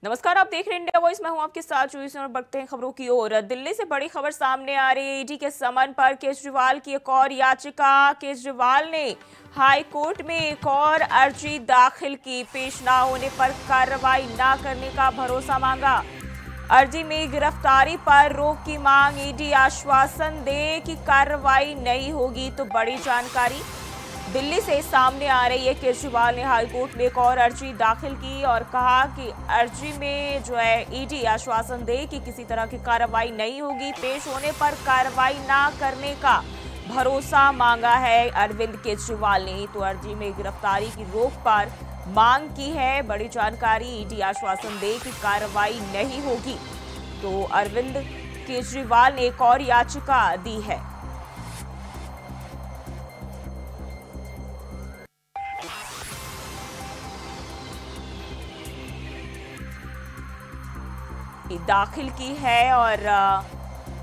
नमस्कार, आप देख रहे हैं इंडिया वॉइस। मैं हूं आपके साथ चूइस और बढ़ते हैं खबरों की ओर। दिल्ली से बड़ी खबर सामने आ रही है। ईडी के समन पर केजरीवाल की एक और याचिका। केजरीवाल ने हाई कोर्ट में एक और अर्जी दाखिल की। पेश ना होने पर कार्रवाई ना करने का भरोसा मांगा। अर्जी में गिरफ्तारी पर रोक की मांग। ईडी आश्वासन दे कि कार्रवाई नहीं होगी तो बड़ी जानकारी दिल्ली से सामने आ रही है। केजरीवाल ने हाईकोर्ट में एक और अर्जी दाखिल की और कहा कि अर्जी में जो है ईडी आश्वासन दे कि किसी तरह की कार्रवाई नहीं होगी। पेश होने पर कार्रवाई ना करने का भरोसा मांगा है अरविंद केजरीवाल ने। तो अर्जी में गिरफ्तारी की रोक पर मांग की है। बड़ी जानकारी, ईडी आश्वासन दे कि कार्रवाई नहीं होगी। तो अरविंद केजरीवाल ने एक और याचिका दी है। दाखिल की है और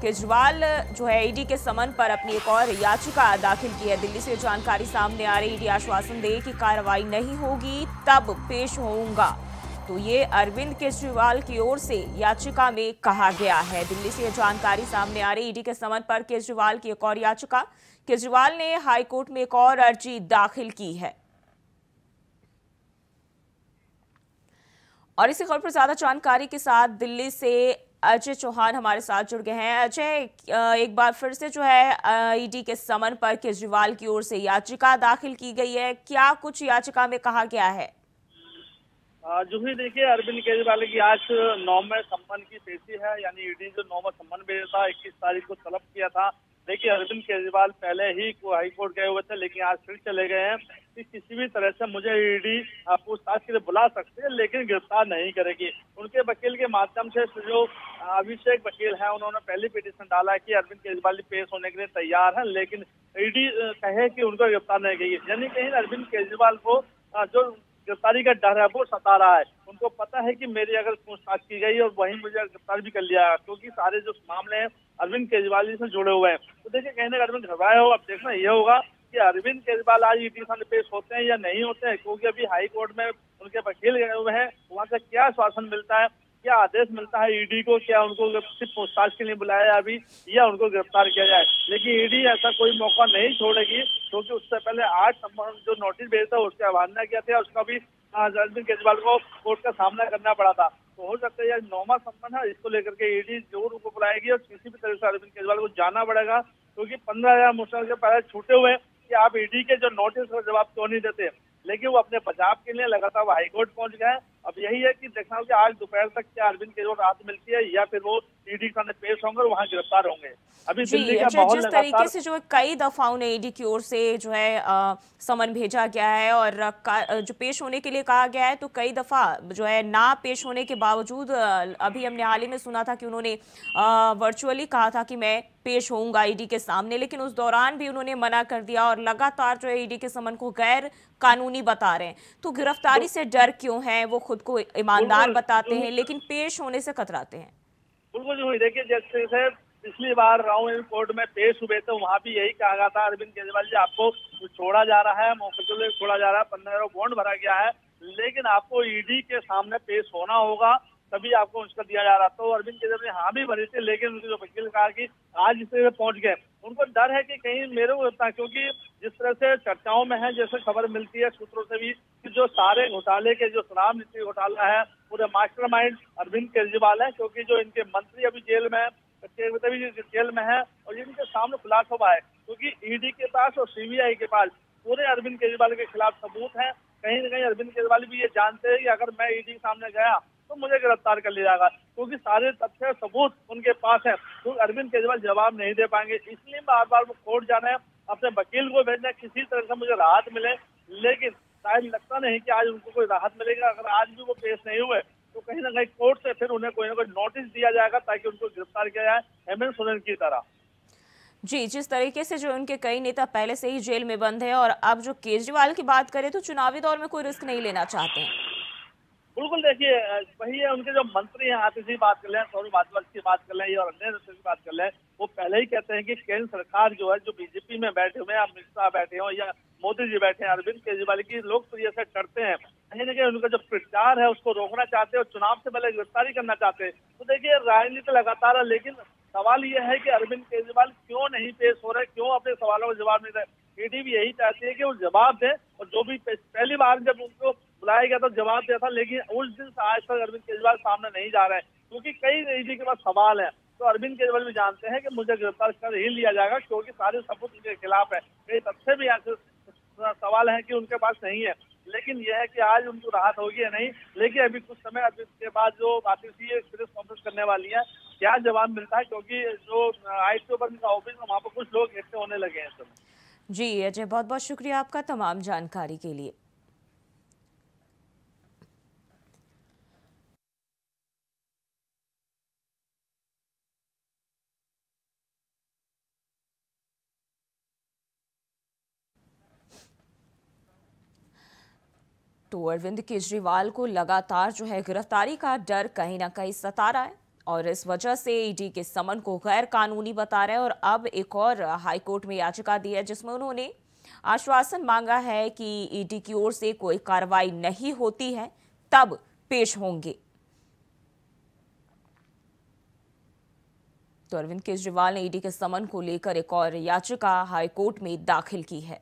केजरीवाल जो है ईडी के समन पर अपनी एक और याचिका दाखिल की है। दिल्ली से जानकारी सामने आ रही, ईडी आश्वासन दे कि कार्रवाई नहीं होगी तब पेश होऊंगा। तो ये अरविंद केजरीवाल की ओर से याचिका में कहा गया है। दिल्ली से जानकारी सामने आ रही, ईडी के समन पर केजरीवाल की एक और याचिका। केजरीवाल ने हाईकोर्ट में एक और अर्जी दाखिल की है। और इसी खबर पर ज्यादा जानकारी के साथ दिल्ली से अजय चौहान हमारे साथ जुड़ गए हैं। अजय, एक बार फिर से जो है ईडी के समन पर केजरीवाल की ओर से याचिका दाखिल की गई है। क्या कुछ याचिका में कहा गया है? जो भी देखिए, अरविंद केजरीवाल की आज 9वें सम्मन की पेशी है। यानी ईडी जो 9वां सम्मन भेजा था, 21 तारीख को तलब किया था। देखिए, अरविंद केजरीवाल पहले ही हाई कोर्ट गए हुए थे, लेकिन आज फिर चले गए हैं कि किसी भी तरह से मुझे ईडी पूछताछ के लिए बुला सकते हैं, लेकिन गिरफ्तार नहीं करेगी। उनके वकील के माध्यम से जो अभिषेक वकील है, उन्होंने पहले पिटीशन डाला कि अरविंद केजरीवाल पेश होने के लिए तैयार है, लेकिन ईडी कहे कि उनको गिरफ्तार नहीं करेगी। यानी कहीं अरविंद केजरीवाल को जो गिरफ्तारी का डर है वो सता रहा है। उनको पता है कि मेरी अगर पूछताछ की गई और वहीं मुझे गिरफ्तार भी कर लिया, क्योंकि सारे जो मामले हैं अरविंद केजरीवाल जी से जुड़े हुए हैं। तो देखिए, कहीं ना अरविंद घबराए हो। अब देखना यह होगा कि अरविंद केजरीवाल आज ईडी सामने पेश होते हैं या नहीं होते हैं, क्योंकि अभी हाई कोर्ट में उनके वकील गए हुए हैं। वहां से क्या आश्वासन मिलता है, क्या आदेश मिलता है ईडी को, क्या उनको सिर्फ पूछताछ के लिए बुलाया अभी या उनको गिरफ्तार किया जाए। लेकिन ईडी ऐसा कोई मौका नहीं छोड़ेगी, क्योंकि उससे पहले 8 नंबर जो नोटिस भेजा था उसकी अवमानना किया था, उसका भी अरविंद केजरीवाल को कोर्ट का सामना करना पड़ा था। तो हो सकता है यह 9वां सम्मन है, इसको लेकर के ईडी जरूर उनको बुलाएगी और किसी भी तरह से अरविंद केजरीवाल को जाना पड़ेगा, क्योंकि 15,000 मुश्किल के पहले छूटे हुए कि आप ईडी के जो नोटिस का जवाब क्यों नहीं देते। लेकिन वो अपने बचाव के लिए लगातार हाईकोर्ट पहुंच गए। अब यही है कि देखना होगा कि आज दोपहर तक क्या अरविंद केजरीवाल राहत मिलती है या फिर वो ईडी के सामने पेश होंगे और वहां गिरफ्तार होंगे। अभी दिल्ली का माहौल जिस तरीके से जो कई दफा उन्हें ईडी की ओर से जो है समन भेजा गया है और जो पेश होने के लिए कहा गया है, तो कई दफा जो है ना पेश होने के बावजूद अभी हमने हाल ही में सुना था कि उन्होंने वर्चुअली कहा था कि मैं पेश होऊंगा ईडी के सामने, लेकिन उस दौरान भी उन्होंने मना कर दिया और लगातार जो है ईडी के समन को गैर कानूनी बता रहे हैं। तो गिरफ्तारी से डर क्यों है? वो खुद को ईमानदार बताते हैं, लेकिन पेश होने से कतराते हैं। बिल्कुल जी, देखिए जैसे पिछली बार राउंड कोर्ट में पेश हुए थे, वहाँ भी यही कहा गया था अरविंद केजरीवाल जी आपको छोड़ा जा रहा है, मौके के लिए छोड़ा जा रहा है, 15 बॉन्ड भरा गया है, लेकिन आपको ईडी के सामने पेश होना होगा, तभी आपको उसका दिया जा रहा। तो अरविंद केजरीवाल ने हाँ भी भरी थी, लेकिन उनके जो वकील कहा कि आज इसे पहुंच गए। उनको डर है कि कहीं मेरे को होता, क्योंकि जिस तरह से चर्चाओं में है, जैसे खबर मिलती है सूत्रों से भी, कि जो सारे घोटाले के जो शराब नीति घोटाला है, पूरे मास्टरमाइंड अरविंद केजरीवाल है, क्योंकि जो इनके मंत्री अभी जेल में है, जेल में है और इनके सामने खुलासा हुआ है, क्योंकि ईडी के पास और सीबीआई के पास पूरे अरविंद केजरीवाल के खिलाफ सबूत है। कहीं ना कहीं अरविंद केजरीवाल भी ये जानते हैं कि अगर मैं ईडी के सामने गया तो मुझे गिरफ्तार कर लिया जाएगा, क्योंकि सारे तथ्य सबूत उनके पास है। तो अरविंद केजरीवाल जवाब नहीं दे पाएंगे, इसलिए बार बार वो कोर्ट जाना है, अपने वकील को भेजना है, किसी तरह से मुझे राहत मिले। लेकिन शायद लगता नहीं कि आज उनको कोई राहत मिलेगा। अगर आज भी वो पेश नहीं हुए तो कहीं ना कहीं कोर्ट से फिर उन्हें कोई ना कोई नोटिस दिया जाएगा, ताकि उनको गिरफ्तार किया जाए हेमंत सोरेन की तरह। जी, जिस तरीके से जो उनके कई नेता पहले से ही जेल में बंद है और अब जो केजरीवाल की बात करें तो चुनावी दौर में कोई रिस्क नहीं लेना चाहते हैं। बिल्कुल देखिए, वही है, उनके जो मंत्री हैं आतिश की बात कर लें, सौरभ भारद्वाज की बात कर लें या अन्य की बात कर लें, वो पहले ही कहते हैं कि केंद्र सरकार जो है, जो बीजेपी में बैठे हुए हैं, अमित शाह बैठे हो या मोदी जी बैठे हैं, अरविंद केजरीवाल की लोकप्रिय से करते हैं, कहीं ना कहीं उनका जो प्रचार है उसको रोकना चाहते हैं और चुनाव से पहले गिरफ्तारी करना चाहते हैं। तो देखिए, राजनीति लगातार है, लेकिन सवाल यह है कि अरविंद केजरीवाल क्यों नहीं पेश हो रहे, क्यों अपने सवालों का जवाब नहीं दे। ईडी भी यही चाहती है कि वो जवाब दें, और जो भी पहली बार जब उनको बुलाया गया तो जवाब दिया था, लेकिन उस दिन से आज तक अरविंद केजरीवाल सामने नहीं जा रहे हैं, क्योंकि कई ईडी के पास सवाल है। तो अरविंद केजरीवाल भी जानते हैं कि मुझे गिरफ्तार कर ही लिया जाएगा, क्योंकि सारे सबूत उनके खिलाफ है। कई तथ्य भी ऐसे सवाल है कि उनके पास नहीं है, लेकिन यह है कि आज उनको राहत होगी या नहीं। लेकिन अभी कुछ समय, अभी इसके बाद जो बातें थी प्रेस कॉन्फ्रेंस करने वाली है, क्या जवाब मिलता है, क्योंकि जो आईटी पर उनका ऑफिस है वहाँ पर कुछ लोग इकट्ठे होने लगे हैं इस समय। जी अजय, बहुत बहुत शुक्रिया आपका तमाम जानकारी के लिए। तो अरविंद केजरीवाल को लगातार जो है गिरफ्तारी का डर कहीं ना कहीं सता रहा है, और इस वजह से ईडी के समन को गैर कानूनी बता रहे हैं। और अब एक और हाईकोर्ट में याचिका दी है, जिसमें उन्होंने आश्वासन मांगा है कि ईडी की ओर से कोई कार्रवाई नहीं होती है तब पेश होंगे। तो अरविंद केजरीवाल ने ईडी के समन को लेकर एक और याचिका हाईकोर्ट में दाखिल की है।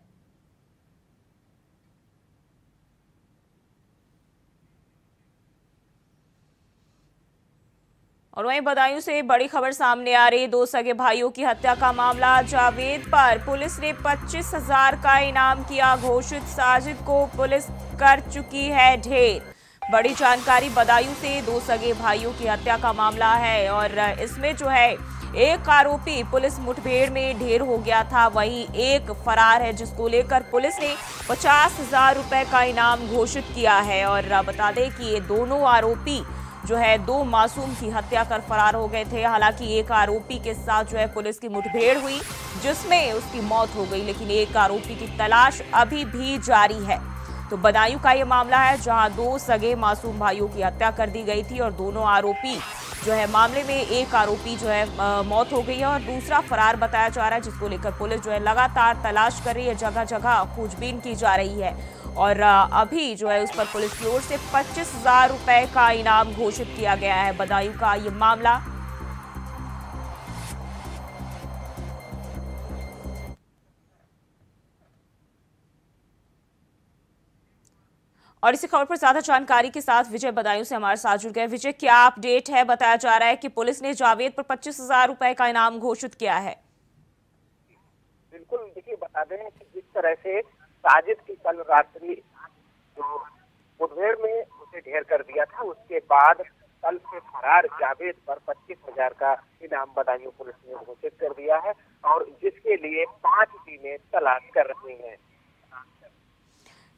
और वहीं बदायूं से बड़ी खबर सामने आ रही, दो सगे भाइयों की हत्या का मामला। जावेद पर पुलिस ने 25,000 का इनाम किया घोषित, साजिद को पुलिस कर चुकी है ढेर। बड़ी जानकारी बदायूं से, दो सगे भाइयों की हत्या का मामला है, और इसमें जो है एक आरोपी पुलिस मुठभेड़ में ढेर हो गया था, वहीं एक फरार है, जिसको लेकर पुलिस ने 50,000 रुपए का इनाम घोषित किया है। और बता दें कि ये दोनों आरोपी जो है दो मासूम की हत्या कर फरार हो गए थे। हालांकि एक आरोपी के साथ जो है पुलिस की मुठभेड़ हुई, जिसमें उसकी मौत हो गई, लेकिन एक आरोपी की तलाश अभी भी जारी है। तो बदायूं का ये मामला है, जहां दो सगे मासूम भाइयों की हत्या कर दी गई थी, और दोनों आरोपी जो है मामले में एक आरोपी जो है मौत हो गई है और दूसरा फरार बताया जा रहा है, जिसको लेकर पुलिस जो है लगातार तलाश कर रही है, जगह जगह खोजबीन की जा रही है। और अभी जो है उस पर पुलिस की ओर से 25,000 रुपए का इनाम घोषित किया गया है। बदायूं का ये मामला। और इसी खबर पर ज्यादा जानकारी के साथ विजय बदायूं से हमारे साथ जुड़ गए। विजय, क्या अपडेट है? बताया जा रहा है कि पुलिस ने जावेद पर 25,000 रुपए का इनाम घोषित किया है। बिल्कुल, देखिए बता दें कि जिस तरह से साजिद की कल रात्रि जो मुठभेड़ में उसे ढेर कर दिया था, उसके बाद कल से फरार जावेद पर 25,000 का इनाम बदायूं पुलिस ने घोषित कर दिया है, और जिसके लिए 5 टीमें तलाश कर रही हैं।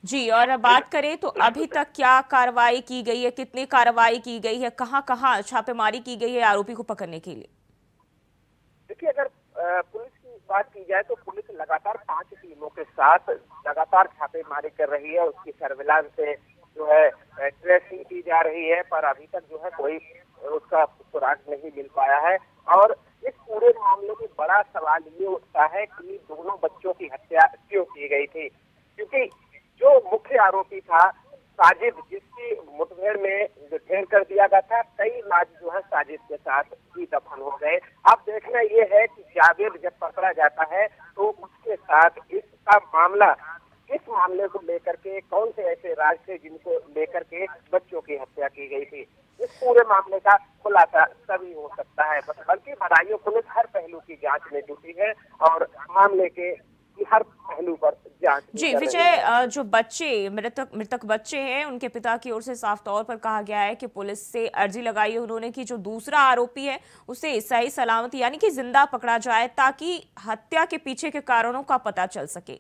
जी, और बात करें तो अभी तक क्या कार्रवाई की गई है, कितनी कार्रवाई की गई है, कहां कहां छापेमारी की गई है आरोपी को पकड़ने के लिए? देखिए, अगर पुलिस की बात की जाए तो पुलिस लगातार 5 टीमों के साथ लगातार छापेमारी कर रही है, उसकी सर्विलांस से जो है ट्रेसिंग की जा रही है, पर अभी तक जो है कोई उसका सुराग नहीं मिल पाया है। और इस पूरे मामले में बड़ा सवाल ये उठता है कि दोनों बच्चों की हत्या क्यों की गई थी, क्योंकि जो मुख्य आरोपी था साजिद, जिसकी मुठभेड़ में ढेर कर दिया गया था, कई लाश जो है साजिद के साथ ही दफन हो गए। अब देखना ये है कि जावेद जब पकड़ा जाता है तो उसके साथ इसका मामला, इस मामले को लेकर के कौन से ऐसे राज थे जिनको लेकर के बच्चों की हत्या की गई थी। इस पूरे मामले का खुलासा तभी हो सकता है, बल्कि बदायूं पुलिस हर पहलू की जांच में जुटी है और मामले के हर पहलू पर जांच। जी विजय, जो बच्चे मृतक बच्चे हैं, उनके पिता की ओर से साफ तौर पर कहा गया है कि पुलिस से अर्जी लगाई है उन्होंने कि जो दूसरा आरोपी है उसे सही सलामत यानी कि जिंदा पकड़ा जाए, ताकि हत्या के पीछे के कारणों का पता चल सके।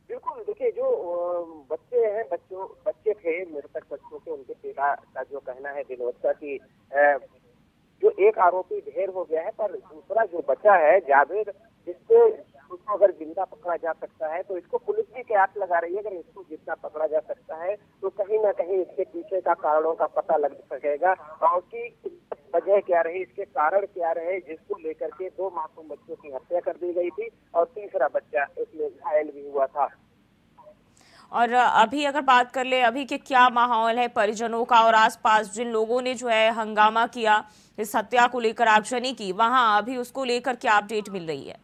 बिल्कुल, देखिए जो बच्चे हैं, बच्चे थे मृतक बच्चों के, उनके पिता का जो कहना है विनोद का कि जो एक आरोपी ढेर हो गया है, पर दूसरा जो बचा है जावेद, जिसको उसको अगर जिंदा पकड़ा जा सकता है तो इसको पुलिस भी कयास लगा रही है। अगर इसको जिंदा पकड़ा जा सकता है तो कहीं ना कहीं इसके पीछे का कारणों का पता लग सकेगा और कि वजह क्या रही, इसके कारण क्या रहे, जिसको लेकर के 2 मासूम बच्चों की हत्या कर दी गई थी और तीसरा बच्चा इसमें घायल भी हुआ था। और अभी अगर बात कर ले, अभी के क्या माहौल है परिजनों का और आसपास जिन लोगों ने जो है हंगामा किया इस हत्या को लेकर, आगजनी की, वहां अभी उसको लेकर क्या अपडेट मिल रही है?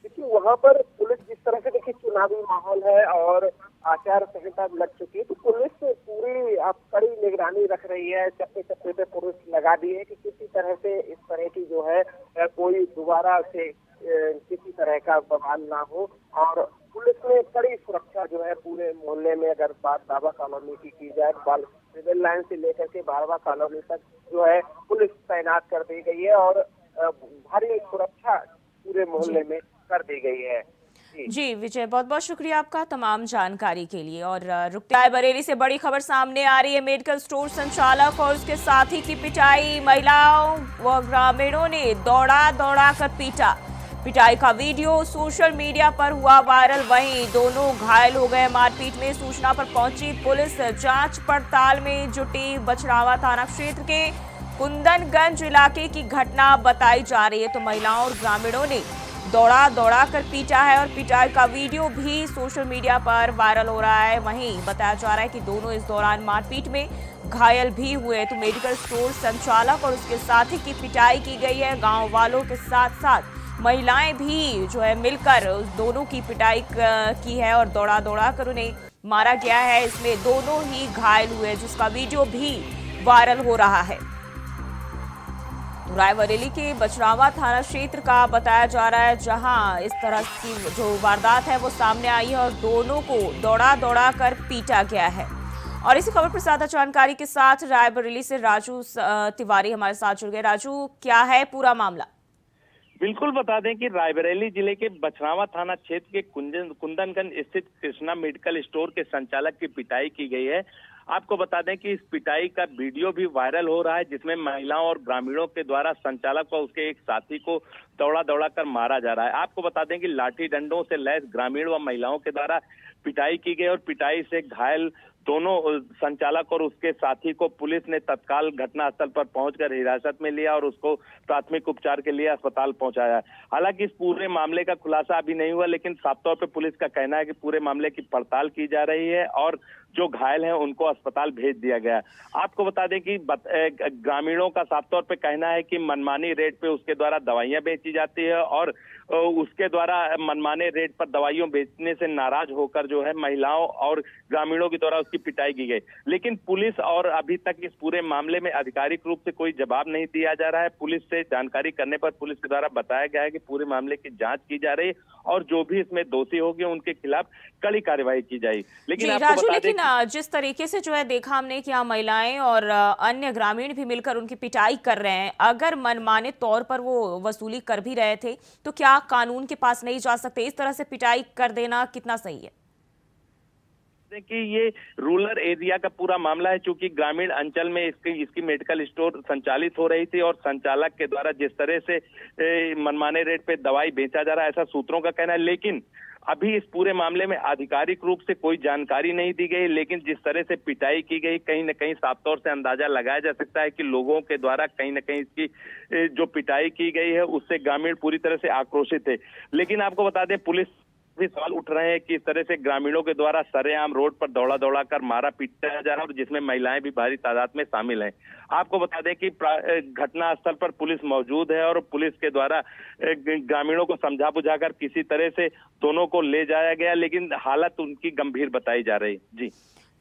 देखिए वहां पर पुलिस जिस तरह से, देखिए चुनावी माहौल है और आचार संहिता लग चुकी है तो पुलिस पूरी अब कड़ी निगरानी रख रही है। चप्पे चप्पे पे पुलिस लगा दी है कि किसी तरह से इस तरह की जो है कोई दोबारा से किसी तरह का बवाल ना हो। और पुलिस ने कड़ी सुरक्षा जो है पूरे मोहल्ले में, अगर बात बाबा कॉलोनी की जाए, सिविल लाइन से लेकर के बारवा कॉलोनी तक जो है पुलिस तैनात कर दी गई है और भारी सुरक्षा पूरे मोहल्ले में कर दी गई है। जी विजय, बहुत बहुत शुक्रिया आपका तमाम जानकारी के लिए। और रायबरेली से बड़ी खबर सामने आ रही है। मेडिकल स्टोर संचालक और उसके साथी की पिटाई, महिलाओं व ग्रामीणों ने दौड़ा दौड़ा कर पीटा। पिटाई का वीडियो सोशल मीडिया पर हुआ वायरल, वहीं दोनों घायल हो गए मारपीट में। सूचना पर पहुंची पुलिस जांच पड़ताल में जुटी। बछरावा थाना क्षेत्र के कुंदनगंज इलाके की घटना बताई जा रही है। तो महिलाओं और ग्रामीणों ने दौड़ा दौड़ा कर पीटा है और पिटाई का वीडियो भी सोशल मीडिया पर वायरल हो रहा है। वहीं बताया जा रहा है कि दोनों इस दौरान मारपीट में घायल भी हुए। तो मेडिकल स्टोर संचालक और उसके साथी की पिटाई की गई है। गांव वालों के साथ साथ महिलाएं भी जो है मिलकर उस दोनों की पिटाई की है और दौड़ा दौड़ा कर उन्हें मारा गया है। इसमें दोनों ही घायल हुए, जिसका वीडियो भी वायरल हो रहा है। रायबरेली के बछरावा थाना क्षेत्र का बताया जा रहा है, जहां इस तरह की जो वारदात है वो सामने आई है और दोनों को दौड़ा दौड़ा कर पीटा गया है। और इसी खबर पर ज्यादा जानकारी के साथ रायबरेली से राजू तिवारी हमारे साथ जुड़ गए। राजू, क्या है पूरा मामला? बिल्कुल बता दें कि रायबरेली जिले के बछरावा थाना क्षेत्र के कुंदनगंज स्थित कृष्णा मेडिकल स्टोर के संचालक की पिटाई की गई है। आपको बता दें कि इस पिटाई का वीडियो भी वायरल हो रहा है, जिसमें महिलाओं और ग्रामीणों के द्वारा संचालक व उसके एक साथी को दौड़ा दौड़ा कर मारा जा रहा है। आपको बता दें कि लाठी डंडों से लैस ग्रामीण व महिलाओं के द्वारा पिटाई की गई और पिटाई से घायल दोनों संचालक और उसके साथी को पुलिस ने तत्काल घटनास्थल पर पहुंचकर हिरासत में लिया और उसको प्राथमिक उपचार के लिए अस्पताल पहुंचाया। हालांकि इस पूरे मामले का खुलासा अभी नहीं हुआ, लेकिन साफ तौर पे पुलिस का कहना है कि पूरे मामले की पड़ताल की जा रही है और जो घायल हैं उनको अस्पताल भेज दिया गया। आपको बता दें कि ग्रामीणों का साफ तौर पे कहना है कि मनमानी रेट पे उसके द्वारा दवाइयां बेची जाती है और उसके द्वारा मनमाने रेट पर दवाइयों बेचने से नाराज होकर जो है महिलाओं और ग्रामीणों के द्वारा उसकी पिटाई की गई। लेकिन पुलिस और अभी तक इस पूरे मामले में आधिकारिक रूप से कोई जवाब नहीं दिया जा रहा है। पुलिस से जानकारी करने पर पुलिस के द्वारा बताया गया है कि पूरे मामले की जांच की जा रही है और जो भी इसमें दोषी होंगे उनके खिलाफ कड़ी कार्रवाई की जाएगी। लेकिन राजू, लेकिन जिस तरीके से जो है देखा हमने कि यहाँ महिलाएं और अन्य ग्रामीण भी मिलकर उनकी पिटाई कर रहे हैं, अगर मनमाने तौर पर वो वसूली कर भी रहे थे तो क्या कानून के पास नहीं जा सकते? इस तरह से पिटाई कर देना कितना सही है? कि ये रूरल एरिया का पूरा मामला है, चूंकि ग्रामीण अंचल में इसकी मेडिकल स्टोर संचालित हो रही थी और संचालक के द्वारा जिस तरह से मनमाने रेट पे दवाई बेचा जा रहा है ऐसा सूत्रों का कहना है। लेकिन अभी इस पूरे मामले में आधिकारिक रूप से कोई जानकारी नहीं दी गई। लेकिन जिस तरह से पिटाई की गई, कहीं न कहीं साफ तौर से अंदाजा लगाया जा सकता है कि लोगों के द्वारा कहीं न कहीं इसकी जो पिटाई की गई है उससे ग्रामीण पूरी तरह से आक्रोशित है। लेकिन आपको बता दें पुलिस भी सवाल उठ रहे हैं कि इस तरह से ग्रामीणों के द्वारा सरेआम रोड पर दौड़ा दौड़ा कर मारा पीटा जा रहा है और जिसमें महिलाएं भी भारी तादाद में शामिल हैं। आपको बता दें कि घटना स्थल पर पुलिस मौजूद है और पुलिस के द्वारा ग्रामीणों को समझा बुझाकर किसी तरह से दोनों को ले जाया गया, लेकिन हालत उनकी गंभीर बताई जा रही।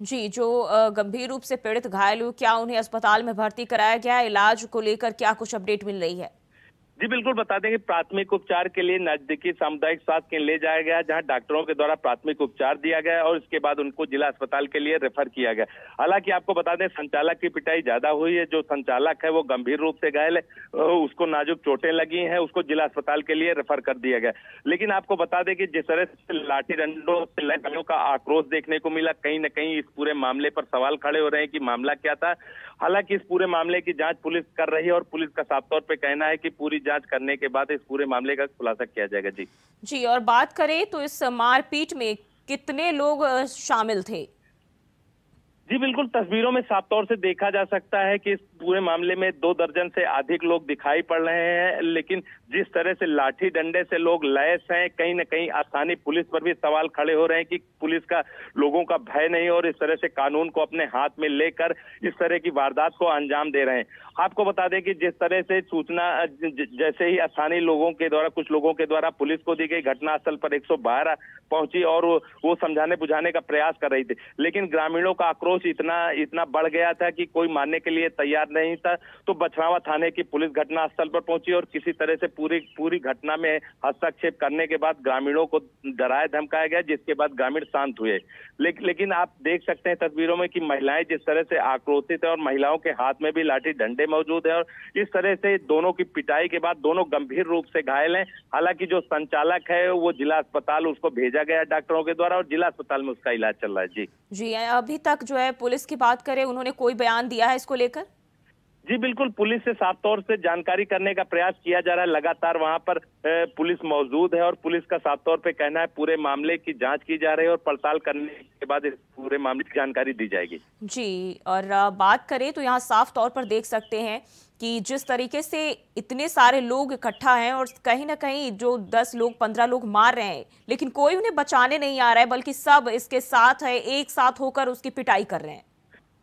जी, जो गंभीर रूप से पीड़ित घायल हुए, क्या उन्हें अस्पताल में भर्ती कराया गया? इलाज को लेकर क्या कुछ अपडेट मिल रही है? जी बिल्कुल बता दें कि प्राथमिक उपचार के लिए नजदीकी सामुदायिक स्वास्थ्य केंद्र ले जाया गया, जहां डॉक्टरों के द्वारा प्राथमिक उपचार दिया गया और इसके बाद उनको जिला अस्पताल के लिए रेफर किया गया। हालांकि आपको बता दें संचालक की पिटाई ज्यादा हुई है, जो संचालक है वो गंभीर रूप से घायल है, उसको नाजुक चोटें लगी हैं, उसको जिला अस्पताल के लिए रेफर कर दिया गया। लेकिन आपको बता दें कि जिस तरह से लाठी डंडों से लड़कियों का आक्रोश देखने को मिला, कहीं न कहीं इस पूरे मामले पर सवाल खड़े हो रहे हैं कि मामला क्या था। हालांकि इस पूरे मामले की जांच पुलिस कर रही है और पुलिस का साफ तौर पे कहना है कि पूरी जांच करने के बाद इस पूरे मामले का खुलासा किया जाएगा। जी जी, और बात करें तो इस मारपीट में कितने लोग शामिल थे? जी बिल्कुल, तस्वीरों में साफ तौर से देखा जा सकता है कि इस पूरे मामले में 2 दर्जन से अधिक लोग दिखाई पड़ रहे हैं, लेकिन जिस तरह से लाठी डंडे से लोग लैस हैं, कहीं न कहीं स्थानीय पुलिस पर भी सवाल खड़े हो रहे हैं कि पुलिस का लोगों का भय नहीं और इस तरह से कानून को अपने हाथ में लेकर इस तरह की वारदात को अंजाम दे रहे हैं। आपको बता दें कि जिस तरह से सूचना जैसे ही स्थानीय लोगों के द्वारा, कुछ लोगों के द्वारा पुलिस को दी गई, घटनास्थल पर 112 पहुंची और वो समझाने बुझाने का प्रयास कर रही थी, लेकिन ग्रामीणों का आक्रोश इतना बढ़ गया था कि कोई मानने के लिए तैयार नहीं था। तो बछरावा थाने की पुलिस घटनास्थल पर पहुंची और किसी तरह से पूरी घटना में हस्तक्षेप करने के बाद ग्रामीणों को डराया धमकाया गया, जिसके बाद ग्रामीण शांत हुए। लेकिन आप देख सकते हैं तस्वीरों में कि महिलाएं जिस तरह से आक्रोशित है और महिलाओं के हाथ में भी लाठी डंडे मौजूद है और इस तरह से दोनों की पिटाई के बाद दोनों गंभीर रूप से घायल हैं। हालांकि जो संचालक है वो जिला अस्पताल उसको भेजा गया डॉक्टरों के द्वारा और जिला अस्पताल में उसका इलाज चल रहा है। जी, अभी तक जो है पुलिस की बात करें, उन्होंने कोई बयान दिया है इसको लेकर? जी बिल्कुल, पुलिस से साफ तौर से जानकारी करने का प्रयास किया जा रहा है। लगातार वहां पर पुलिस मौजूद है और पुलिस का साफ तौर पे कहना है पूरे मामले की जांच की जा रही है और पड़ताल करने के बाद इस पूरे मामले की जानकारी दी जाएगी। जी, और बात करें तो यहाँ साफ तौर पर देख सकते हैं कि जिस तरीके से इतने सारे लोग इकट्ठा हैं और कहीं ना कहीं जो 10 लोग 15 लोग मार रहे हैं, लेकिन कोई उन्हें बचाने नहीं आ रहा है, बल्कि सब इसके साथ है, एक साथ होकर उसकी पिटाई कर रहे हैं।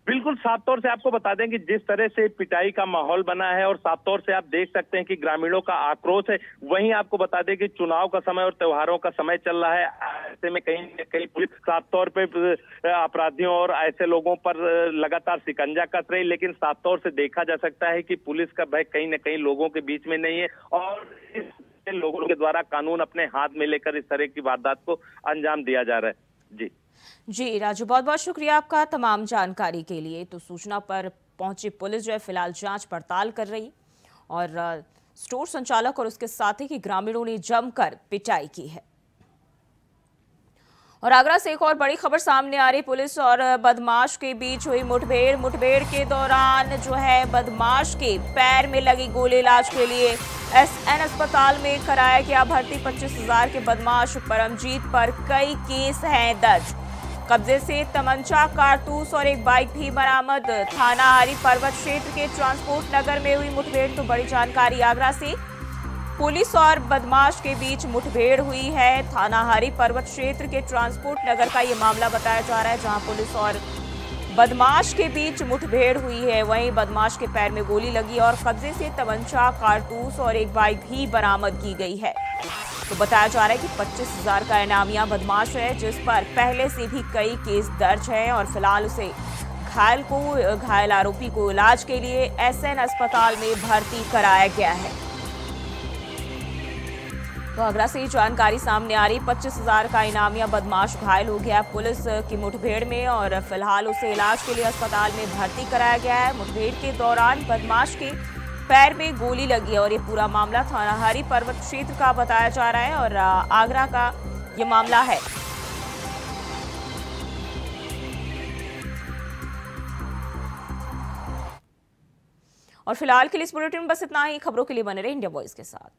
बिल्कुल, साफ तौर से आपको बता दें कि जिस तरह से पिटाई का माहौल बना है और साफ तौर से आप देख सकते हैं कि ग्रामीणों का आक्रोश है। वहीं आपको बता दें कि चुनाव का समय और त्योहारों का समय चल रहा है, ऐसे में कहीं न कहीं पुलिस साफ तौर पे अपराधियों और ऐसे लोगों पर लगातार शिकंजा कस रही, लेकिन साफ तौर से देखा जा सकता है कि पुलिस का भय कहीं न कहीं लोगों के बीच में नहीं है और इस लोगों के द्वारा कानून अपने हाथ में लेकर इस तरह की वारदात को अंजाम दिया जा रहा है। जी राजू, बहुत बहुत शुक्रिया आपका तमाम जानकारी के लिए। तो सूचना पर पहुंची पुलिस जो है फिलहाल जांच पड़ताल कर रही और स्टोर संचालक और उसके साथी की ग्रामीणों ने जमकर पिटाई की है। और आगरा से एक और बड़ी खबर सामने आ रही, पुलिस और बदमाश के बीच हुई मुठभेड़ के दौरान जो है बदमाश के पैर में लगी गोली, इलाज के लिए SN अस्पताल में कराया गया भर्ती। 25,000 के बदमाश परमजीत पर कई केस हैं दर्ज। कब्जे से तमंचा, कारतूस और एक बाइक भी बरामद। थाना हरी पर्वत क्षेत्र के ट्रांसपोर्ट नगर में हुई मुठभेड़। तो बड़ी जानकारी आगरा से, पुलिस और बदमाश के बीच मुठभेड़ हुई है। थाना हरी पर्वत क्षेत्र के ट्रांसपोर्ट नगर का ये मामला बताया जा रहा है, जहां पुलिस और बदमाश के बीच मुठभेड़ हुई है। वहीं बदमाश के पैर में गोली लगी और कब्जे से तमंचा, कारतूस और एक बाइक भी बरामद की गई है। तो बताया जा रहा है कि 25,000 का इनामिया बदमाश है, जिस पर पहले से भी कई केस दर्ज हैं और फिलहाल उसे घायल आरोपी को इलाज के लिए SN अस्पताल में भर्ती कराया गया है। तो आगरा से जानकारी सामने आ रही, 25,000 का इनामिया बदमाश घायल हो गया पुलिस की मुठभेड़ में और फिलहाल उसे इलाज के लिए अस्पताल में भर्ती कराया गया है। मुठभेड़ के दौरान बदमाश के पैर में गोली लगी है और ये पूरा मामला थाना हरी पर्वत क्षेत्र का बताया जा रहा है और आगरा का ये मामला है। और फिलहाल के लिए इस बुलेटिन में बस इतना ही। खबरों के लिए बने रहे इंडिया वॉइस के साथ।